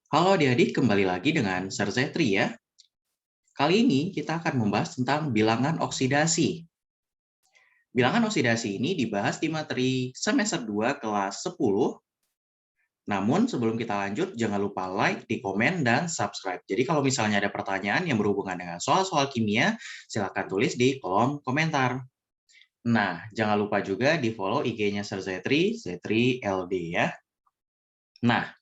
Halo adik-adik, kembali lagi dengan Sir Zetri ya. Kali ini kita akan membahas tentang bilangan oksidasi. Bilangan oksidasi ini dibahas di materi semester 2 kelas 10. Namun sebelum kita lanjut, jangan lupa like, di komen, dan subscribe. Jadi kalau misalnya ada pertanyaan yang berhubungan dengan soal-soal kimia, silakan tulis di kolom komentar. Nah, jangan lupa juga di follow IG-nya Sir Zetri, Zetri LD ya. Nah,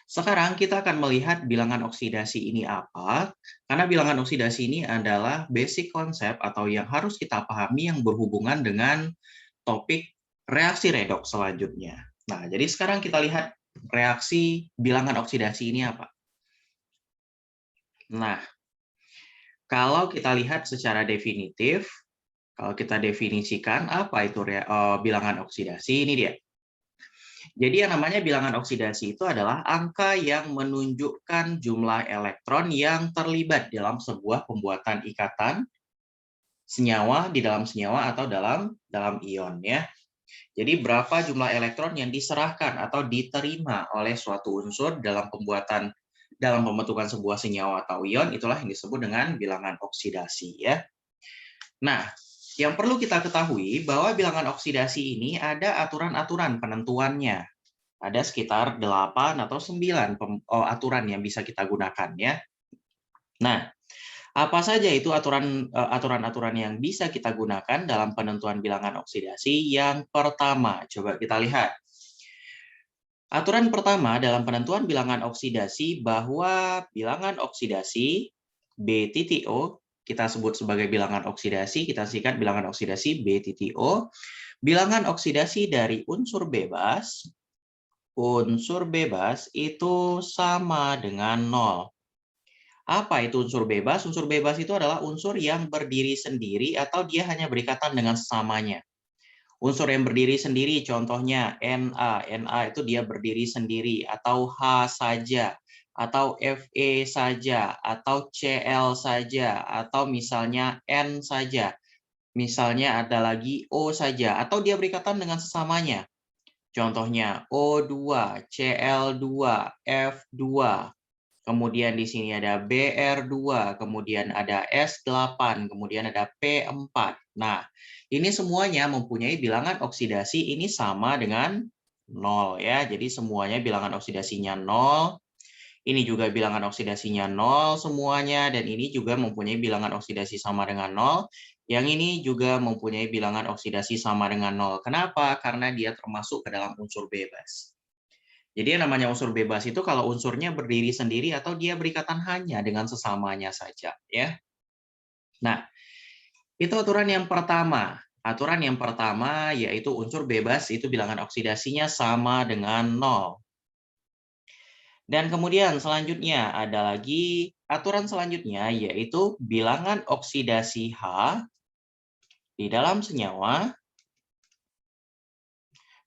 sekarang kita akan melihat bilangan oksidasi ini apa, karena bilangan oksidasi ini adalah basic konsep atau yang harus kita pahami yang berhubungan dengan topik reaksi redoks selanjutnya. Nah, jadi sekarang kita lihat reaksi bilangan oksidasi ini apa. Nah, kalau kita lihat secara definitif, kalau kita definisikan apa itu bilangan oksidasi, ini dia. Jadi yang namanya bilangan oksidasi itu adalah angka yang menunjukkan jumlah elektron yang terlibat dalam sebuah pembuatan ikatan senyawa di dalam senyawa atau dalam ion ya. Jadi berapa jumlah elektron yang diserahkan atau diterima oleh suatu unsur dalam pembentukan sebuah senyawa atau ion, itulah yang disebut dengan bilangan oksidasi ya. Nah, yang perlu kita ketahui bahwa bilangan oksidasi ini ada aturan-aturan penentuannya. Ada sekitar 8 atau 9 aturan yang bisa kita gunakan ya. Nah, apa saja itu aturan-aturan yang bisa kita gunakan dalam penentuan bilangan oksidasi? Yang pertama, coba kita lihat. Aturan pertama dalam penentuan bilangan oksidasi bahwa bilangan oksidasi B-O, kita sebut sebagai bilangan oksidasi, kita singkat bilangan oksidasi B-O, bilangan oksidasi dari unsur bebas itu sama dengan 0. Apa itu unsur bebas? Unsur bebas itu adalah unsur yang berdiri sendiri atau dia hanya berikatan dengan sesamanya. Unsur yang berdiri sendiri contohnya Na. Na itu dia berdiri sendiri, atau H saja, atau Fe saja, atau Cl saja, atau misalnya N saja. Misalnya ada lagi O saja, atau dia berikatan dengan sesamanya. Contohnya O2, Cl2, F2. Kemudian di sini ada Br2, kemudian ada S8, kemudian ada P4. Nah, ini semuanya mempunyai bilangan oksidasi ini sama dengan 0 ya. Jadi semuanya bilangan oksidasinya 0. Ini juga bilangan oksidasinya 0 semuanya, dan ini juga mempunyai bilangan oksidasi sama dengan 0. Yang ini juga mempunyai bilangan oksidasi sama dengan 0. Kenapa? Karena dia termasuk ke dalam unsur bebas. Jadi yang namanya unsur bebas itu kalau unsurnya berdiri sendiri atau dia berikatan hanya dengan sesamanya saja, ya. Nah, itu aturan yang pertama. Aturan yang pertama yaitu unsur bebas itu bilangan oksidasinya sama dengan 0. Dan kemudian selanjutnya ada lagi aturan selanjutnya yaitu bilangan oksidasi H di dalam senyawa.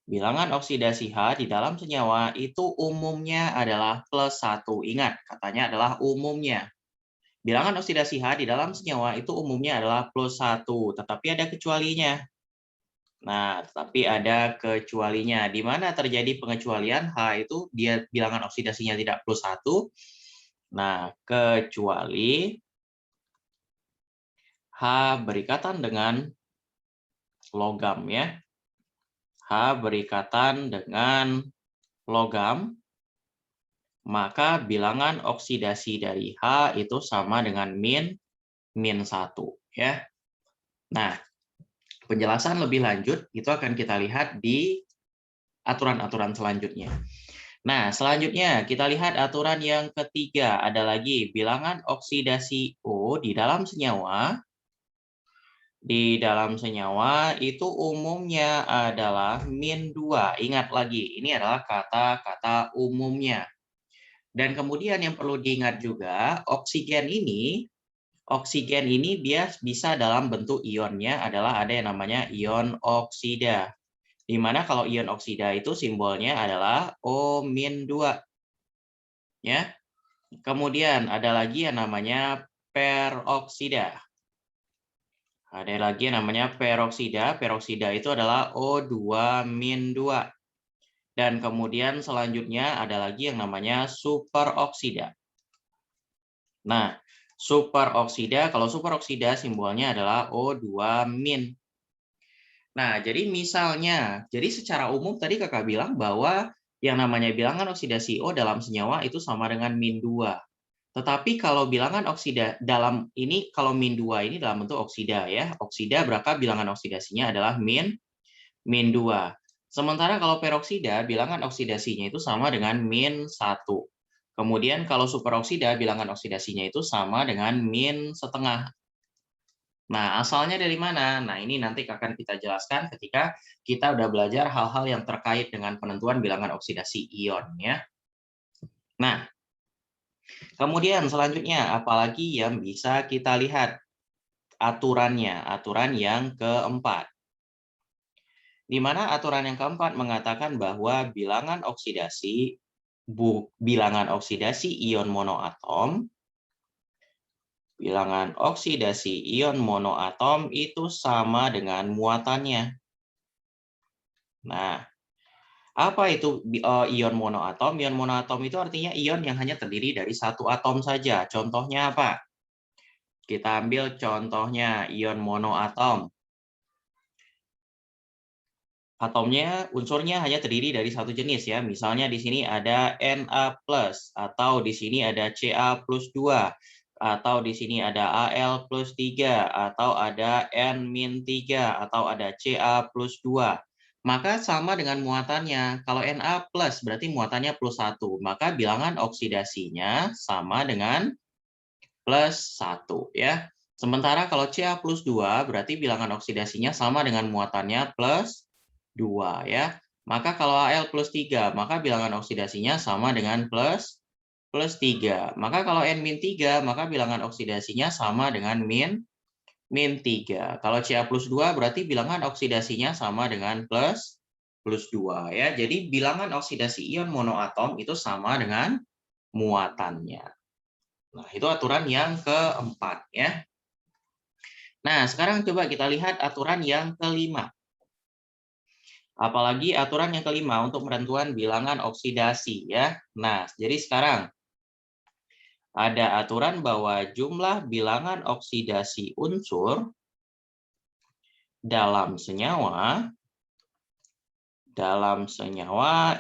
Bilangan oksidasi H di dalam senyawa itu umumnya adalah +1. Ingat, katanya adalah umumnya. Bilangan oksidasi H di dalam senyawa itu umumnya adalah +1, tetapi ada kecualinya. Nah, tetapi ada kecualinya. Di mana terjadi pengecualian H itu dia bilangan oksidasinya tidak +1. Nah, kecuali H berikatan dengan logam ya. H berikatan dengan logam, maka bilangan oksidasi dari H itu sama dengan -1 ya. Nah, penjelasan lebih lanjut itu akan kita lihat di aturan-aturan selanjutnya. Nah, selanjutnya kita lihat aturan yang ketiga. Ada lagi bilangan oksidasi O di dalam senyawa. Di dalam senyawa itu umumnya adalah -2. Ingat lagi, ini adalah kata-kata umumnya. Dan kemudian yang perlu diingat juga, oksigen ini dia bisa dalam bentuk ionnya adalah ada yang namanya ion oksida. Di mana kalau ion oksida itu simbolnya adalah O-2. Ya. Kemudian ada lagi yang namanya peroksida. Ada lagi yang namanya peroksida. Peroksida itu adalah O2-2. Dan kemudian selanjutnya ada lagi yang namanya superoksida. Nah, superoksida, kalau superoksida simbolnya adalah O2-. Nah, jadi misalnya, jadi secara umum tadi kakak bilang bahwa yang namanya bilangan oksidasi O dalam senyawa itu sama dengan -2. Tetapi kalau bilangan oksida dalam ini, kalau -2 ini dalam bentuk oksida ya. Oksida berapa bilangan oksidasinya adalah -2. Sementara kalau peroksida, bilangan oksidasinya itu sama dengan -1. Kemudian kalau superoksida, bilangan oksidasinya itu sama dengan -1/2. Nah, asalnya dari mana? Nah, ini nanti akan kita jelaskan ketika kita udah belajar hal-hal yang terkait dengan penentuan bilangan oksidasi ion ya. Nah, kemudian selanjutnya apalagi yang bisa kita lihat aturannya, aturan yang keempat. Di mana aturan yang keempat mengatakan bahwa bilangan oksidasi ion monoatom, bilangan oksidasi ion monoatom itu sama dengan muatannya. Nah, apa itu ion monoatom? Ion monoatom itu artinya ion yang hanya terdiri dari satu atom saja. Contohnya apa? Kita ambil contohnya ion monoatom. Atomnya, unsurnya hanya terdiri dari satu jenis ya. Misalnya di sini ada Na+, atau di sini ada Ca+2, atau di sini ada Al+3, atau ada N-3, atau ada Ca+2. Maka sama dengan muatannya. Kalau Na+, berarti muatannya +1. Maka bilangan oksidasinya sama dengan +1 ya. Sementara kalau Ca+2 berarti bilangan oksidasinya sama dengan muatannya +2 ya. Maka kalau Al+3 maka bilangan oksidasinya sama dengan +3. Maka kalau N-3 maka bilangan oksidasinya sama dengan -3. Kalau Ca+2 berarti bilangan oksidasinya sama dengan +2 ya. Jadi bilangan oksidasi ion monoatom itu sama dengan muatannya. Nah, itu aturan yang keempat ya. Nah, sekarang coba kita lihat aturan yang kelima. Apalagi aturan yang kelima untuk penentuan bilangan oksidasi ya. Nah, jadi sekarang ada aturan bahwa jumlah bilangan oksidasi unsur dalam senyawa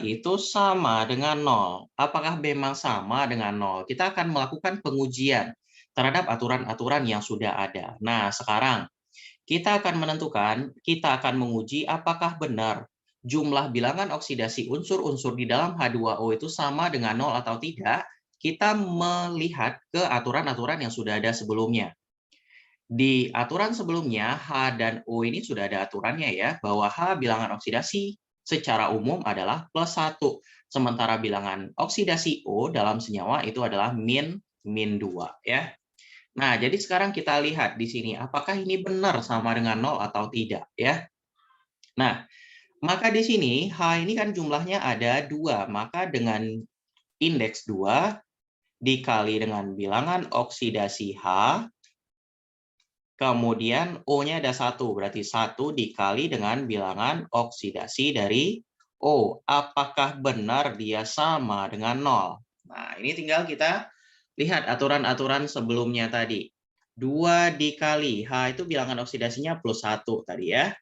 itu sama dengan 0. Apakah memang sama dengan 0? Kita akan melakukan pengujian terhadap aturan-aturan yang sudah ada. Nah, sekarang kita akan menguji apakah benar jumlah bilangan oksidasi unsur-unsur di dalam H2O itu sama dengan 0 atau tidak. Kita melihat ke aturan-aturan yang sudah ada sebelumnya. Di aturan sebelumnya, H dan O ini sudah ada aturannya ya, bahwa H bilangan oksidasi secara umum adalah +1. Sementara bilangan oksidasi O dalam senyawa itu adalah -2 ya. Nah, jadi sekarang kita lihat di sini apakah ini benar sama dengan 0 atau tidak ya. Nah, maka di sini H ini kan jumlahnya ada 2, maka dengan indeks 2 dikali dengan bilangan oksidasi H, kemudian O-nya ada 1, berarti 1 dikali dengan bilangan oksidasi dari O. Apakah benar dia sama dengan 0? Nah, ini tinggal kita lihat aturan-aturan sebelumnya tadi. 2 dikali, H itu bilangan oksidasinya +1 tadi ya.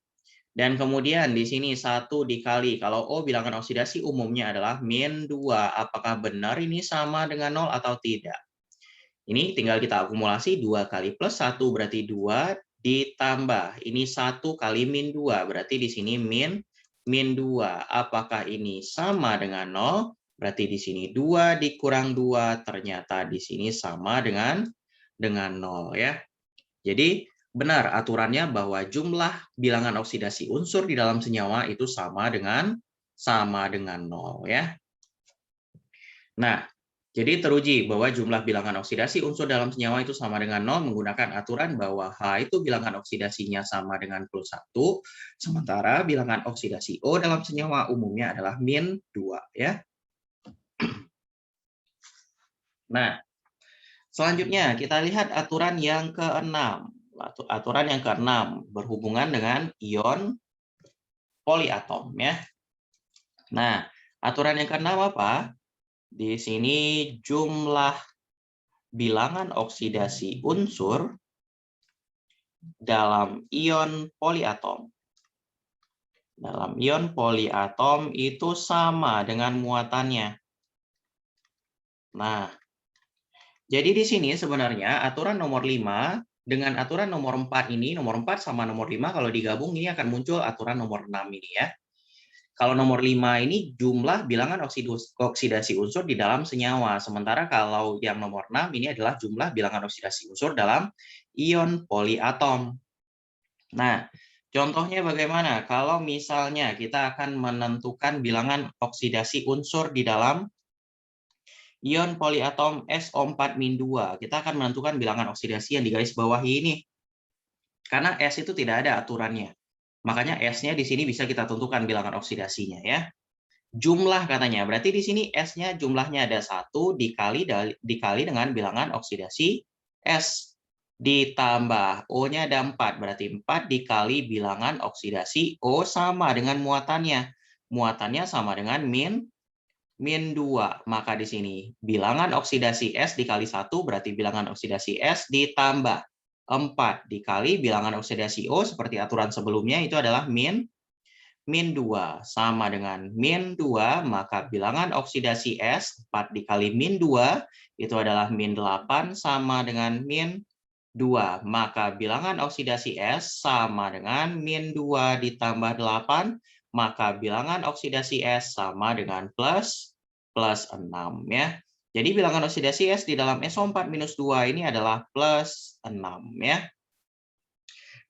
Dan kemudian di sini 1 dikali, kalau O bilangan oksidasi umumnya adalah -2. Apakah benar ini sama dengan 0 atau tidak? Ini tinggal kita akumulasi 2 kali +1 berarti 2 ditambah. Ini 1 kali -2 berarti di sini -2. Apakah ini sama dengan 0? Berarti di sini 2 dikurang 2 ternyata di sini sama dengan 0 ya. Jadi benar aturannya bahwa jumlah bilangan oksidasi unsur di dalam senyawa itu sama dengan 0 ya. Nah, jadi teruji bahwa jumlah bilangan oksidasi unsur dalam senyawa itu sama dengan 0 menggunakan aturan bahwa H itu bilangan oksidasinya sama dengan +1, sementara bilangan oksidasi O dalam senyawa umumnya adalah -2 ya. Nah, selanjutnya kita lihat aturan yang keenam. Aturan yang keenam berhubungan dengan ion poliatom ya. Nah, Aturan yang keenam apa? Di sini jumlah bilangan oksidasi unsur dalam ion poliatom. Dalam ion poliatom itu sama dengan muatannya. Nah, jadi di sini sebenarnya aturan nomor 5 dengan aturan nomor 4 ini, nomor 4 sama nomor 5 kalau digabung ini akan muncul aturan nomor 6 ini ya. Kalau nomor 5 ini jumlah bilangan oksidasi unsur di dalam senyawa. Sementara kalau yang nomor 6 ini adalah jumlah bilangan oksidasi unsur dalam ion poliatom. Nah, contohnya bagaimana? Kalau misalnya kita akan menentukan bilangan oksidasi unsur di dalam ion poliatom SO4-2, kita akan menentukan bilangan oksidasi yang digaris bawahi ini. Karena S itu tidak ada aturannya. Makanya S-nya di sini bisa kita tentukan bilangan oksidasinya ya. Jumlah katanya, berarti di sini S-nya jumlahnya ada 1 dikali dengan bilangan oksidasi S. Ditambah O-nya ada 4, berarti 4 dikali bilangan oksidasi O sama dengan muatannya. Muatannya sama dengan min 2. Maka di sini bilangan oksidasi S dikali 1 berarti bilangan oksidasi S ditambah 4 dikali bilangan oksidasi O seperti aturan sebelumnya itu adalah min 2 sama dengan min 2, maka bilangan oksidasi S 4 dikali min 2 itu adalah min 8 sama dengan min 2. Maka bilangan oksidasi S sama dengan min 2 ditambah 8, maka bilangan oksidasi S sama dengan plus 6 ya. Jadi bilangan oksidasi S di dalam SO4-2 ini adalah plus 6 ya.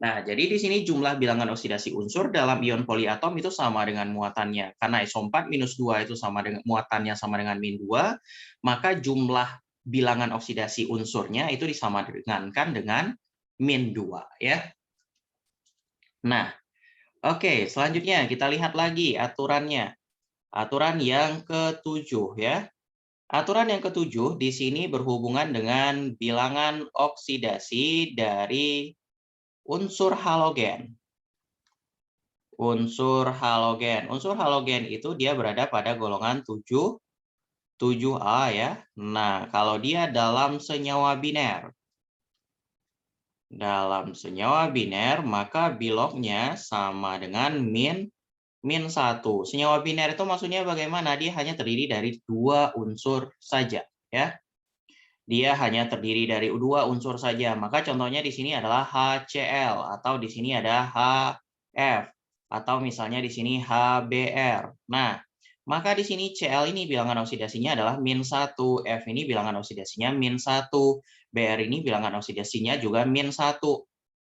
Nah, jadi di sini jumlah bilangan oksidasi unsur dalam ion poliatom itu sama dengan muatannya. Karena SO4-2 itu sama dengan muatannya sama dengan min 2, maka jumlah bilangan oksidasi unsurnya itu disamadengankan dengan min 2 ya. Nah, oke, selanjutnya kita lihat lagi aturannya. Aturan yang ketujuh ya. Aturan yang ketujuh di sini berhubungan dengan bilangan oksidasi dari unsur halogen. Unsur halogen. Unsur halogen itu dia berada pada golongan 7A ya. Nah, kalau dia dalam senyawa biner. Dalam senyawa biner, maka biloknya sama dengan min 1. Senyawa biner itu maksudnya bagaimana? Dia hanya terdiri dari 2 unsur saja ya. Dia hanya terdiri dari 2 unsur saja. Maka contohnya di sini adalah HCl atau di sini ada HF atau misalnya di sini HBr. Nah, maka di sini Cl ini bilangan oksidasinya adalah min 1, F ini bilangan oksidasinya min 1, Br ini bilangan oksidasinya juga min 1.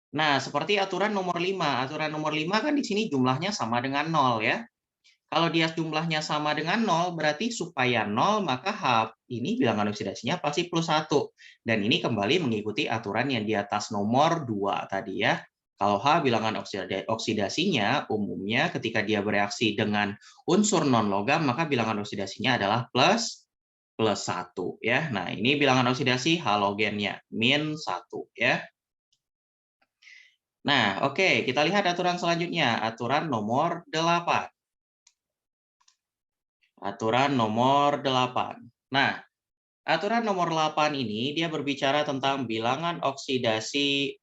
Nah, seperti aturan nomor 5. Aturan nomor 5 kan di sini jumlahnya sama dengan 0 ya. Kalau dia jumlahnya sama dengan 0, berarti supaya 0, maka H ini bilangan oksidasinya pasti plus 1. Dan ini kembali mengikuti aturan yang di atas nomor 2 tadi ya. Kalau H bilangan oksidasinya umumnya ketika dia bereaksi dengan unsur non-logam, maka bilangan oksidasinya adalah plus 1 ya. Nah, ini bilangan oksidasi halogennya, min 1 ya. Nah, oke, kita lihat aturan selanjutnya, aturan nomor 8. Aturan nomor 8. Nah, aturan nomor 8 ini dia berbicara tentang bilangan oksidasi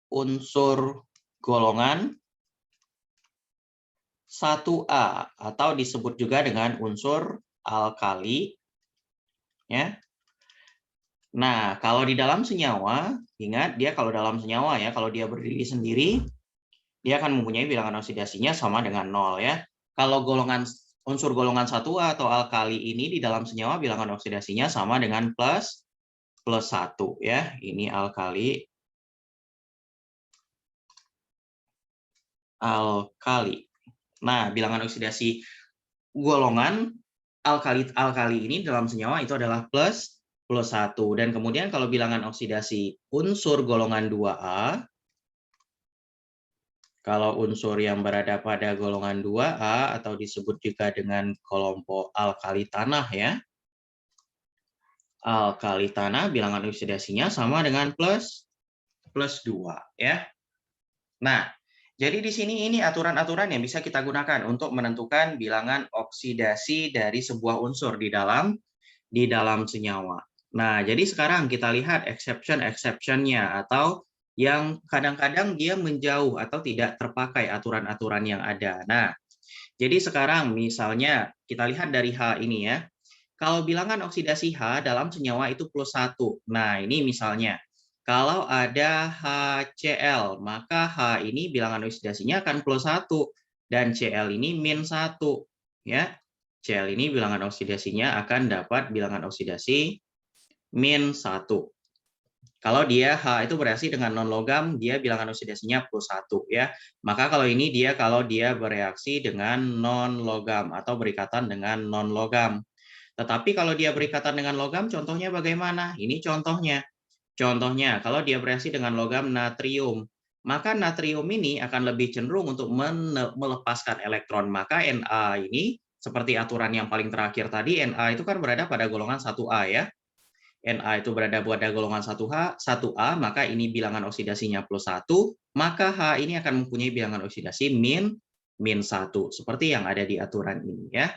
unsur golongan 1A atau disebut juga dengan unsur alkali ya. Nah, kalau di dalam senyawa, ingat dia kalau dalam senyawa ya, kalau dia berdiri sendiri, dia akan mempunyai bilangan oksidasinya sama dengan 0 ya. Kalau unsur golongan 1A atau alkali ini di dalam senyawa bilangan oksidasinya sama dengan plus 1 ya. Ini alkali. Nah, bilangan oksidasi golongan alkali ini dalam senyawa itu adalah plus 1. Dan kemudian kalau bilangan oksidasi unsur golongan 2A, kalau unsur yang berada pada golongan 2A atau disebut juga dengan kelompok alkali tanah ya. Alkali tanah bilangan oksidasinya sama dengan plus 2 ya. Nah, Jadi di sini ini aturan-aturan yang bisa kita gunakan untuk menentukan bilangan oksidasi dari sebuah unsur di dalam senyawa. Nah, jadi sekarang kita lihat exception-nya atau yang kadang-kadang dia menjauh atau tidak terpakai aturan-aturan yang ada. Nah, jadi sekarang misalnya kita lihat dari H ini ya. Kalau bilangan oksidasi H dalam senyawa itu +1. Nah, ini misalnya kalau ada HCl, maka H ini bilangan oksidasinya akan +1 dan Cl ini -1 ya. Cl ini bilangan oksidasinya akan dapat bilangan oksidasi -1. Kalau dia H itu bereaksi dengan non-logam, dia bilangan oksidasinya +1 ya. Maka kalau dia bereaksi dengan non-logam atau berikatan dengan non-logam. Tetapi kalau dia berikatan dengan logam, contohnya bagaimana? Ini contohnya. Contohnya, kalau dia bereaksi dengan logam natrium, maka natrium ini akan lebih cenderung untuk melepaskan elektron. Maka Na ini, seperti aturan yang paling terakhir tadi, Na itu kan berada pada golongan 1A ya. Na itu berada pada golongan 1A, maka ini bilangan oksidasinya +1, maka H ini akan mempunyai bilangan oksidasi -1, seperti yang ada di aturan ini ya.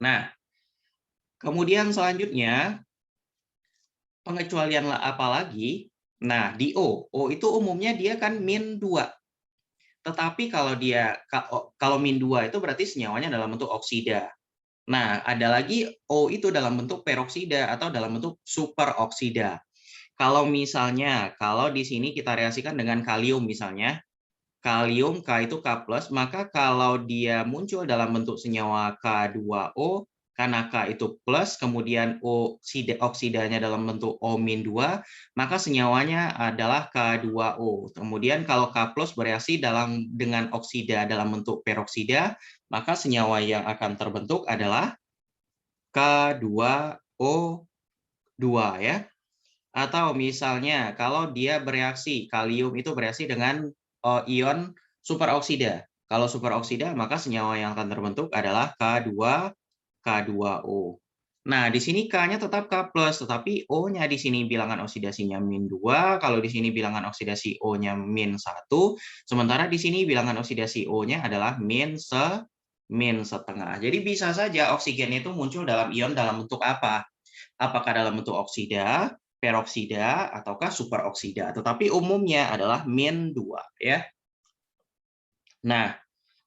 Nah, kemudian selanjutnya, pengecualian apa lagi? Nah, di O. O itu umumnya dia kan -2. Tetapi kalau -2 itu berarti senyawanya dalam bentuk oksida. Nah, ada lagi O itu dalam bentuk peroksida atau dalam bentuk superoksida. Kalau di sini kita reaksikan dengan kalium misalnya, kalium K itu K+, maka kalau dia muncul dalam bentuk senyawa K2O, karena K itu plus, kemudian oksidanya dalam bentuk O-2, maka senyawanya adalah K2O. Kemudian kalau K+ bereaksi dengan oksida dalam bentuk peroksida, maka senyawa yang akan terbentuk adalah K2O2 ya. Atau misalnya kalau dia bereaksi, kalium itu bereaksi dengan ion superoksida. Kalau superoksida, maka senyawa yang akan terbentuk adalah K2O. Nah, di sini K-nya tetap K+, tetapi O-nya di sini bilangan oksidasinya -2, kalau di sini bilangan oksidasi O-nya -1, sementara di sini bilangan oksidasi O-nya adalah -1,5. Jadi bisa saja oksigen itu muncul dalam ion dalam bentuk apa? Apakah dalam bentuk oksida, peroksida, ataukah superoksida. Tetapi umumnya adalah -2 ya. Nah,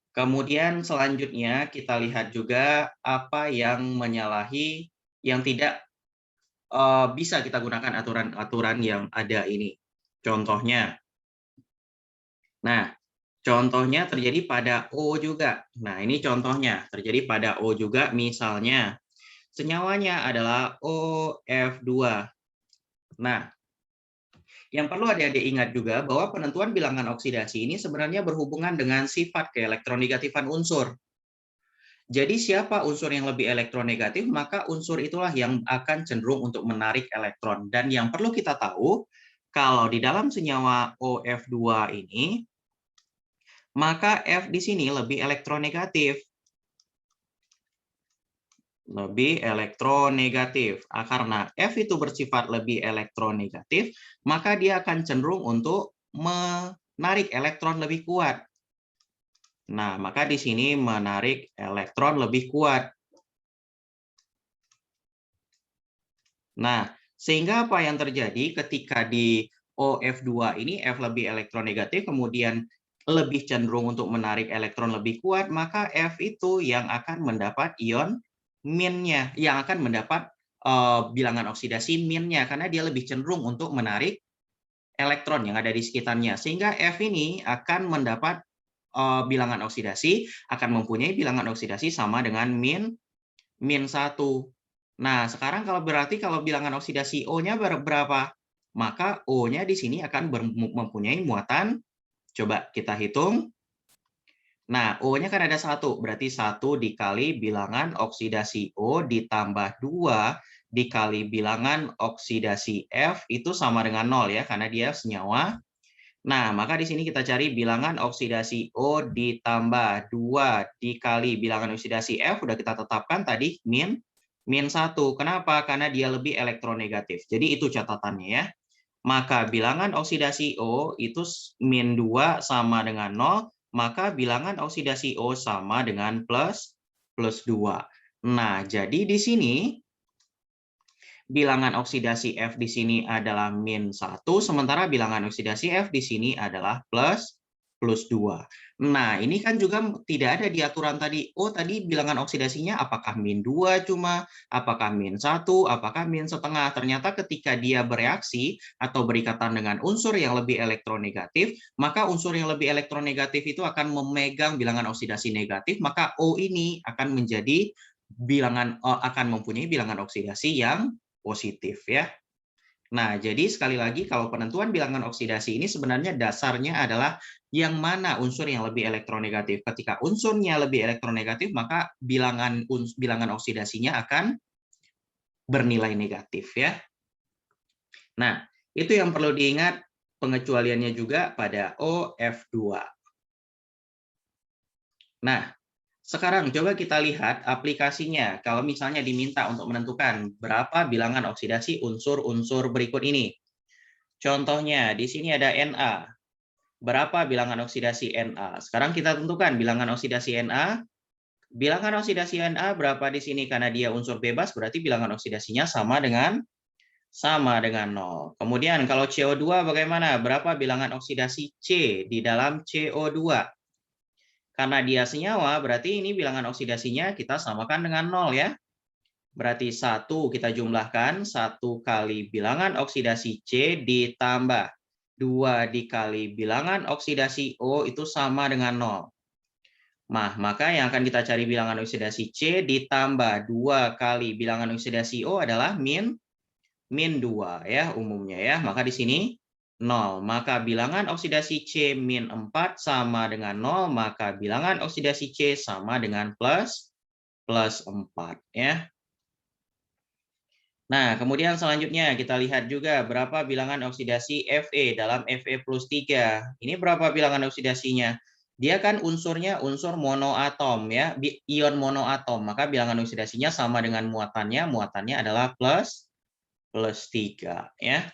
kemudian selanjutnya kita lihat juga apa yang menyalahi yang tidak bisa kita gunakan aturan-aturan yang ada ini. Contohnya, nah, contohnya terjadi pada O juga. Nah, ini contohnya terjadi pada O juga, misalnya senyawanya adalah OF2. Nah, yang perlu adik-adik ingat juga bahwa penentuan bilangan oksidasi ini sebenarnya berhubungan dengan sifat keelektronegatifan unsur. Jadi siapa unsur yang lebih elektronegatif, maka unsur itulah yang akan cenderung untuk menarik elektron. Dan yang perlu kita tahu, kalau di dalam senyawa OF2 ini, maka F di sini lebih elektronegatif. Karena F itu bersifat lebih elektronegatif, maka dia akan cenderung untuk menarik elektron lebih kuat. Nah, maka di sini menarik elektron lebih kuat. Nah, sehingga apa yang terjadi ketika di OF2 ini F lebih elektronegatif, kemudian lebih cenderung untuk menarik elektron lebih kuat, maka F itu yang akan mendapat ion min-nya, yang akan mendapat bilangan oksidasi min-nya, karena dia lebih cenderung untuk menarik elektron yang ada di sekitarnya. Sehingga F ini akan mendapat bilangan oksidasi, akan mempunyai bilangan oksidasi sama dengan -1. Nah, sekarang kalau bilangan oksidasi O-nya berapa? Maka O-nya di sini akan mempunyai muatan, coba kita hitung. Nah, O-nya kan ada 1, berarti 1 dikali bilangan oksidasi O ditambah 2 dikali bilangan oksidasi F itu sama dengan 0 ya, karena dia senyawa. Nah, maka di sini kita cari bilangan oksidasi O ditambah 2 dikali bilangan oksidasi F, udah kita tetapkan tadi -1. Kenapa? Karena dia lebih elektronegatif. Jadi itu catatannya ya. maka bilangan oksidasi O itu min 2 sama dengan 0, maka bilangan oksidasi O sama dengan plus 2. Nah, jadi di sini bilangan oksidasi F di sini adalah min 1, sementara bilangan oksidasi F di sini adalah plus 2. Nah, ini kan juga tidak ada di aturan tadi. Oh, tadi bilangan oksidasinya apakah min 2 cuma, apakah min 1, apakah min setengah. Ternyata ketika dia bereaksi atau berikatan dengan unsur yang lebih elektronegatif, maka unsur yang lebih elektronegatif itu akan memegang bilangan oksidasi negatif, maka O ini akan menjadi akan mempunyai bilangan oksidasi yang positif ya. Nah, jadi sekali lagi kalau penentuan bilangan oksidasi ini sebenarnya dasarnya adalah yang mana unsur yang lebih elektronegatif. Ketika unsurnya lebih elektronegatif, maka bilangan oksidasinya akan bernilai negatif ya. Nah, itu yang perlu diingat, pengecualiannya juga pada OF2. Nah, sekarang coba kita lihat aplikasinya. Kalau misalnya diminta untuk menentukan berapa bilangan oksidasi unsur-unsur berikut ini. Contohnya, di sini ada Na. Berapa bilangan oksidasi Na? Sekarang kita tentukan bilangan oksidasi Na. Bilangan oksidasi Na berapa di sini? Karena dia unsur bebas, berarti bilangan oksidasinya sama dengan 0. Kemudian kalau CO2 bagaimana? Berapa bilangan oksidasi C di dalam CO2? Karena dia senyawa, berarti ini bilangan oksidasinya kita samakan dengan 0 ya. Berarti 1 kita jumlahkan, 1 kali bilangan oksidasi C ditambah 2 dikali bilangan oksidasi O itu sama dengan 0. Nah, maka yang akan kita cari bilangan oksidasi C ditambah 2 kali bilangan oksidasi O adalah min 2 ya umumnya ya. Maka di sini 0. Maka bilangan oksidasi C min 4 sama dengan 0, maka bilangan oksidasi C sama dengan plus 4 ya. Nah, kemudian selanjutnya kita lihat juga berapa bilangan oksidasi Fe dalam Fe plus 3. Ini berapa bilangan oksidasinya? Dia kan unsurnya unsur monoatom ya, ion monoatom. Maka bilangan oksidasinya sama dengan muatannya, muatannya adalah plus 3 ya.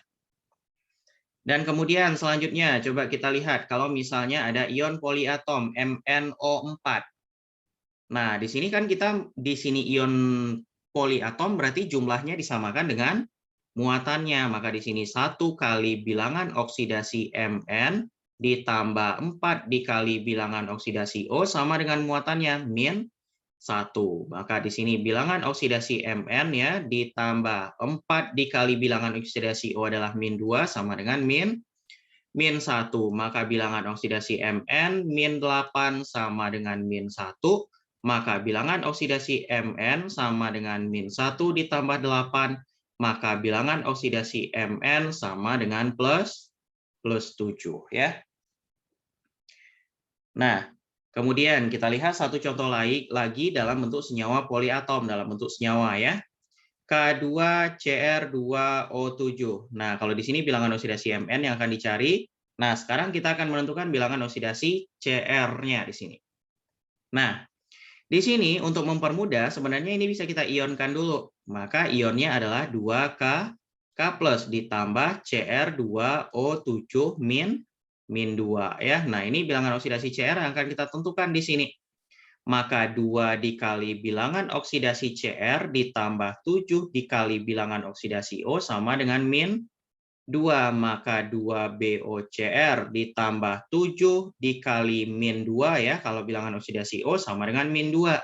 Dan kemudian selanjutnya coba kita lihat kalau misalnya ada ion poliatom MnO4. Nah, di sini kan kita di sini ion poliatom berarti jumlahnya disamakan dengan muatannya. Maka di sini 1 kali bilangan oksidasi Mn ditambah 4 dikali bilangan oksidasi O sama dengan muatannya min 1. Maka di sini bilangan oksidasi Mn ya ditambah 4 dikali bilangan oksidasi O adalah min 2 sama dengan min 1. Maka bilangan oksidasi Mn min 8 sama dengan min 1. Maka bilangan oksidasi Mn sama dengan min 1 ditambah 8. Maka bilangan oksidasi Mn sama dengan plus 7 ya. Nah, kemudian kita lihat satu contoh lagi dalam bentuk senyawa poliatom, dalam bentuk senyawa ya. K2Cr2O7. Nah, kalau di sini bilangan oksidasi Mn yang akan dicari. Nah, sekarang kita akan menentukan bilangan oksidasi Cr-nya di sini. Nah, di sini untuk mempermudah sebenarnya ini bisa kita ionkan dulu. Maka ionnya adalah 2K ditambah Cr2O7 min 2 ya. Nah, ini bilangan oksidasi Cr yang akan kita tentukan di sini. Maka 2 dikali bilangan oksidasi Cr ditambah 7 dikali bilangan oksidasi O sama dengan min 2. Maka 2BOCr ditambah 7 dikali min 2 ya, kalau bilangan oksidasi O sama dengan min 2.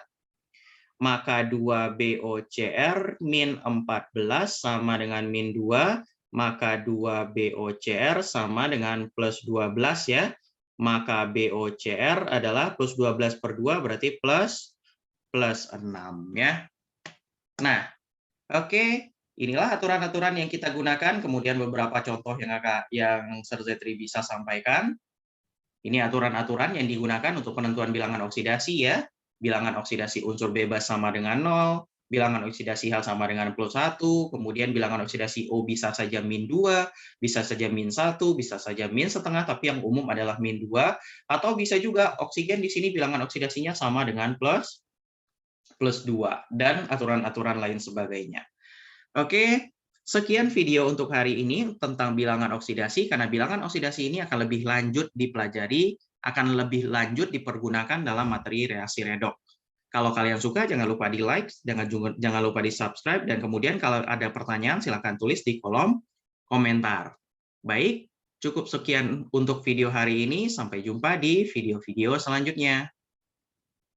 Maka 2BOCr min 14 sama dengan min 2. Maka 2BOCr sama dengan plus 12 ya. Maka BOCr adalah plus 12 per 2 berarti plus 6 ya. Nah, oke, inilah aturan-aturan yang kita gunakan, kemudian beberapa contoh yang Sir Zetri bisa sampaikan. Ini aturan-aturan yang digunakan untuk penentuan bilangan oksidasi ya. Bilangan oksidasi unsur bebas sama dengan 0, bilangan oksidasi hal sama dengan plus 1, kemudian bilangan oksidasi O bisa saja min 2, bisa saja min 1, bisa saja min setengah, tapi yang umum adalah min 2, atau bisa juga oksigen di sini bilangan oksidasinya sama dengan plus 2, dan aturan-aturan lain sebagainya. Oke, Sekian video untuk hari ini tentang bilangan oksidasi, karena bilangan oksidasi ini akan lebih lanjut dipelajari, akan lebih lanjut dipergunakan dalam materi reaksi redoks. Kalau kalian suka, jangan lupa di-like, jangan lupa di-subscribe, dan kemudian kalau ada pertanyaan, silakan tulis di kolom komentar. Baik, cukup sekian untuk video hari ini. Sampai jumpa di video-video selanjutnya.